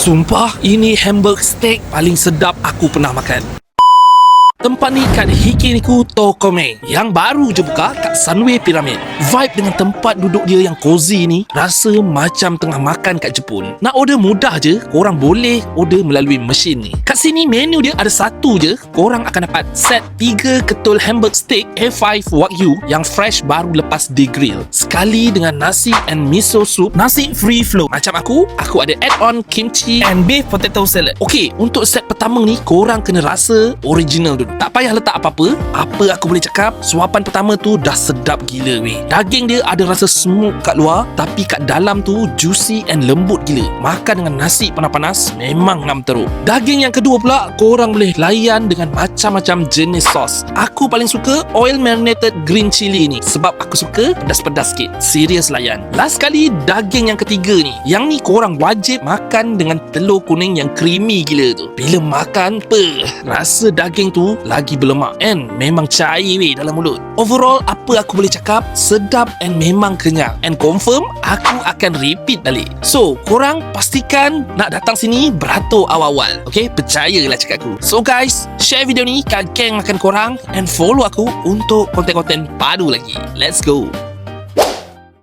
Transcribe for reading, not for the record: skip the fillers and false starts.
Sumpah, ini hamburger steak paling sedap aku pernah makan. Tempat ni kat Hikiniku Tokome yang baru je buka kat Sunway Pyramid. Vibe dengan tempat duduk dia yang cozy ni rasa macam tengah makan kat Jepun. Nak order mudah je, korang boleh order melalui mesin ni. Kat sini menu dia ada satu je, korang akan dapat set 3 ketul hamburger steak A5 Wagyu yang fresh baru lepas di grill. Sekali dengan nasi and miso soup, nasi free flow. Macam aku ada add-on kimchi and beef potato salad. Okey, untuk set pertama ni korang kena rasa original dulu. Tak payah letak apa-apa. Apa aku boleh cakap, suapan pertama tu dah sedap gila weh. Daging dia ada rasa smooth kat luar, tapi kat dalam tu juicy and lembut gila. Makan dengan nasi panas-panas memang ngam teruk. Daging yang kedua pula, korang boleh layan dengan macam-macam jenis sos. Aku paling suka oil marinated green chili ni, sebab aku suka pedas-pedas sikit. Serius layan. Last kali, daging yang ketiga ni. Yang ni korang wajib makan dengan telur kuning yang creamy gila tu. Bila makan, rasa daging tu lagi berlemak and memang cair weh dalam mulut. Overall, apa aku boleh cakap, sedap and memang kenyang. And confirm, aku akan repeat balik. So, korang pastikan nak datang sini beratur awal-awal. Okay, percayalah cakap aku. So guys, share video ni kat geng makan korang and follow aku untuk konten-konten padu lagi. Let's go.